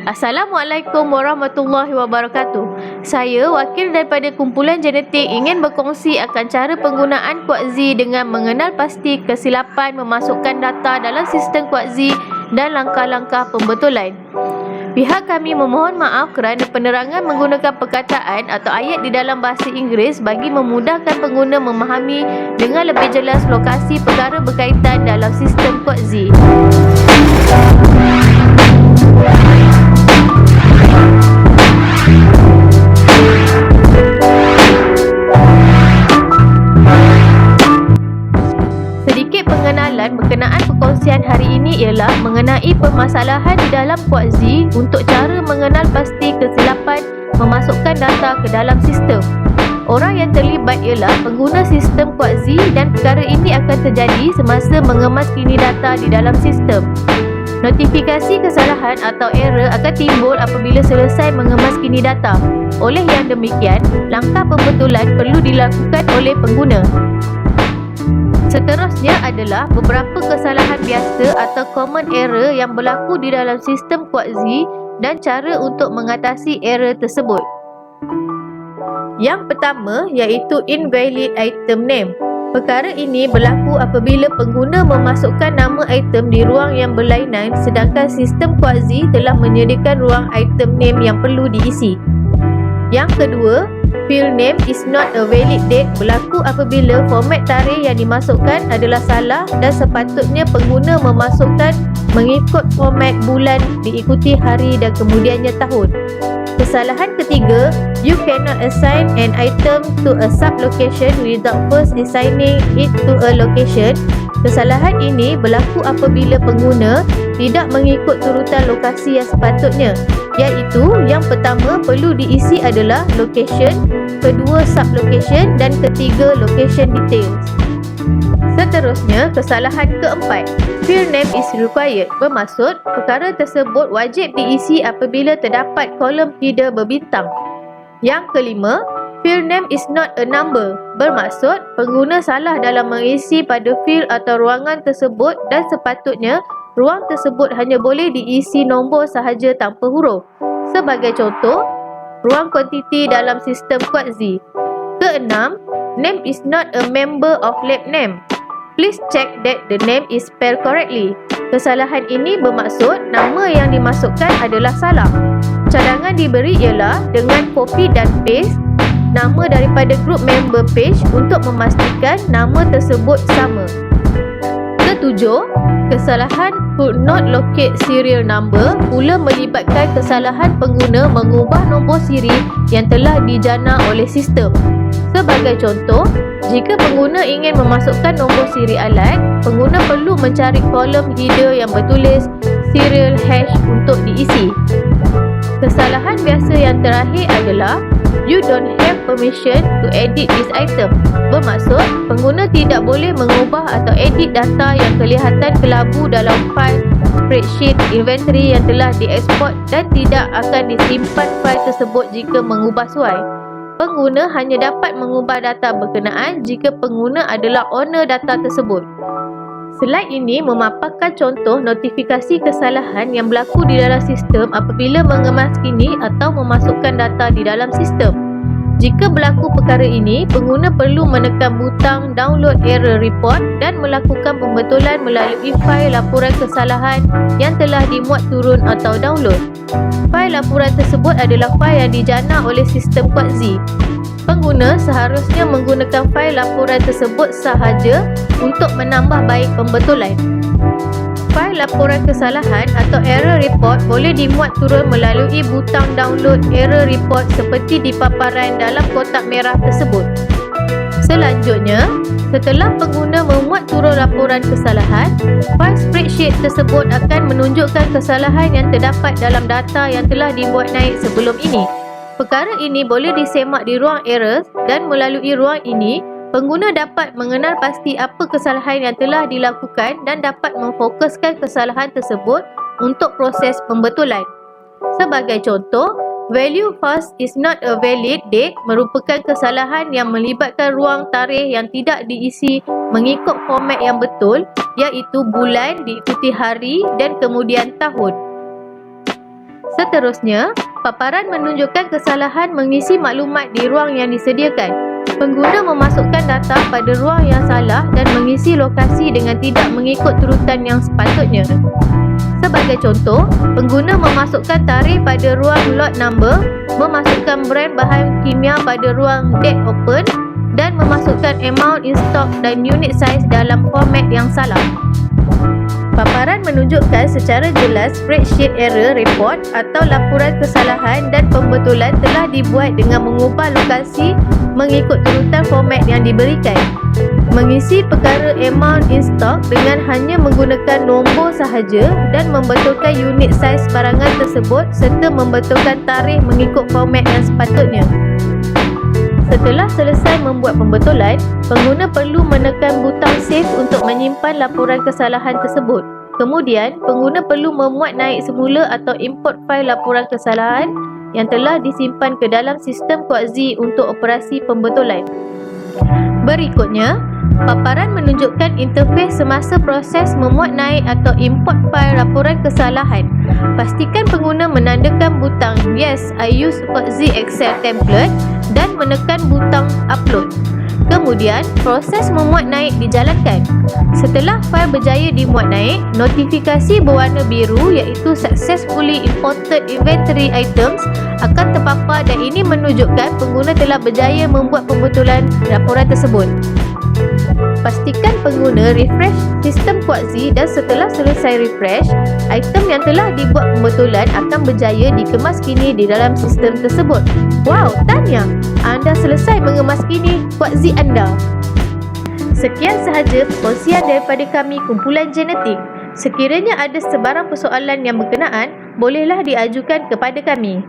Assalamualaikum warahmatullahi wabarakatuh. Saya wakil daripada Kumpulan Genetik ingin berkongsi akan cara penggunaan Quartzy dengan mengenal pasti kesilapan memasukkan data dalam sistem Quartzy dan langkah-langkah pembetulan. Pihak kami memohon maaf kerana penerangan menggunakan perkataan atau ayat di dalam bahasa Inggeris bagi memudahkan pengguna memahami dengan lebih jelas lokasi perkara berkaitan dalam sistem Quartzy. Pengenalan berkenaan perkongsian hari ini ialah mengenai permasalahan di dalam Quartzy untuk cara mengenal pasti kesilapan memasukkan data ke dalam sistem. Orang yang terlibat ialah pengguna sistem Quartzy dan perkara ini akan terjadi semasa mengemas kini data di dalam sistem. Notifikasi kesalahan atau error akan timbul apabila selesai mengemas kini data. Oleh yang demikian, langkah pembetulan perlu dilakukan oleh pengguna. Seterusnya adalah beberapa kesalahan biasa atau common error yang berlaku di dalam sistem Quartzy dan cara untuk mengatasi error tersebut. Yang pertama iaitu invalid item name. Perkara ini berlaku apabila pengguna memasukkan nama item di ruang yang berlainan sedangkan sistem Quartzy telah menyediakan ruang item name yang perlu diisi. Yang kedua, field name is not a valid date berlaku apabila format tarikh yang dimasukkan adalah salah dan sepatutnya pengguna memasukkan mengikut format bulan diikuti hari dan kemudiannya tahun. Kesalahan ketiga, you cannot assign an item to a sub-location without first assigning it to a location. Kesalahan ini berlaku apabila pengguna tidak mengikut turutan lokasi yang sepatutnya, iaitu yang pertama perlu diisi adalah location, kedua sub-location dan ketiga location details. Seterusnya, kesalahan keempat, field name is required, bermaksud perkara tersebut wajib diisi apabila terdapat kolom header berbintang. Yang kelima, field name is not a number, bermaksud pengguna salah dalam mengisi pada field atau ruangan tersebut dan sepatutnya ruang tersebut hanya boleh diisi nombor sahaja tanpa huruf. Sebagai contoh, ruang kuantiti dalam sistem Quartzy. Keenam, name is not a member of lab name. Please check that the name is spelled correctly. Kesalahan ini bermaksud nama yang dimasukkan adalah salah. Cadangan diberi ialah dengan copy dan paste nama daripada group member page untuk memastikan nama tersebut sama. Ketujuh, kesalahan could not locate serial number pula melibatkan kesalahan pengguna mengubah nombor siri yang telah dijana oleh sistem. Sebagai contoh, jika pengguna ingin memasukkan nombor siri alat, pengguna perlu mencari kolom header yang bertulis serial hash untuk diisi. Kesalahan biasa yang terakhir adalah you don't have permission to edit this item. Bermaksud, pengguna tidak boleh mengubah atau edit data yang kelihatan kelabu dalam fail spreadsheet inventory yang telah dieksport dan tidak akan disimpan fail tersebut jika mengubah suai. Pengguna hanya dapat mengubah data berkenaan jika pengguna adalah owner data tersebut. Slide ini memaparkan contoh notifikasi kesalahan yang berlaku di dalam sistem apabila mengemas kini atau memasukkan data di dalam sistem. Jika berlaku perkara ini, pengguna perlu menekan butang download error report dan melakukan pembetulan melalui fail laporan kesalahan yang telah dimuat turun atau download. Fail laporan tersebut adalah fail yang dijana oleh sistem Quartzy. Pengguna seharusnya menggunakan fail laporan tersebut sahaja untuk menambah baik pembetulan. Fail laporan kesalahan atau error report boleh dimuat turun melalui butang download error report seperti di paparan dalam kotak merah tersebut. Selanjutnya, setelah pengguna memuat turun laporan kesalahan, fail spreadsheet tersebut akan menunjukkan kesalahan yang terdapat dalam data yang telah dibuat naik sebelum ini. Perkara ini boleh disemak di ruang errors dan melalui ruang ini, pengguna dapat mengenal pasti apa kesalahan yang telah dilakukan dan dapat memfokuskan kesalahan tersebut untuk proses pembetulan. Sebagai contoh, value first is not a valid date merupakan kesalahan yang melibatkan ruang tarikh yang tidak diisi mengikut format yang betul, iaitu bulan diikuti hari dan kemudian tahun. Seterusnya, paparan menunjukkan kesalahan mengisi maklumat di ruang yang disediakan. Pengguna memasukkan data pada ruang yang salah dan mengisi lokasi dengan tidak mengikut turutan yang sepatutnya. Sebagai contoh, pengguna memasukkan tarikh pada ruang lot number, memasukkan brand bahan kimia pada ruang date open dan memasukkan amount in stock dan unit size dalam format yang salah. Paparan menunjukkan secara jelas spreadsheet error report atau laporan kesalahan dan pembetulan telah dibuat dengan mengubah lokasi mengikut turutan format yang diberikan. Mengisi perkara amount in stock dengan hanya menggunakan nombor sahaja dan membetulkan unit saiz barangan tersebut serta membetulkan tarikh mengikut format yang sepatutnya. Setelah selesai membuat pembetulan, pengguna perlu menekan butang save untuk menyimpan laporan kesalahan tersebut. Kemudian, pengguna perlu memuat naik semula atau import fail laporan kesalahan yang telah disimpan ke dalam sistem Quartzy untuk operasi pembetulan. Berikutnya, paparan menunjukkan interface semasa proses memuat naik atau import fail laporan kesalahan. Pastikan pengguna menandakan butang Yes, I use Quartzy Excel template dan menekan butang Upload. Kemudian, proses memuat naik dijalankan. Setelah fail berjaya dimuat naik, notifikasi berwarna biru iaitu Successfully Imported Inventory Items akan terpapar dan ini menunjukkan pengguna telah berjaya membuat pembetulan laporan tersebut. Pastikan pengguna refresh sistem Quartzy dan setelah selesai refresh, item yang telah dibuat pembetulan akan berjaya dikemaskini di dalam sistem tersebut. Wow, tahniah! Anda selesai mengemas-kini Quartzy anda. Sekian sahaja perkongsian daripada kami Kumpulan Genetik. Sekiranya ada sebarang persoalan yang berkenaan, bolehlah diajukan kepada kami.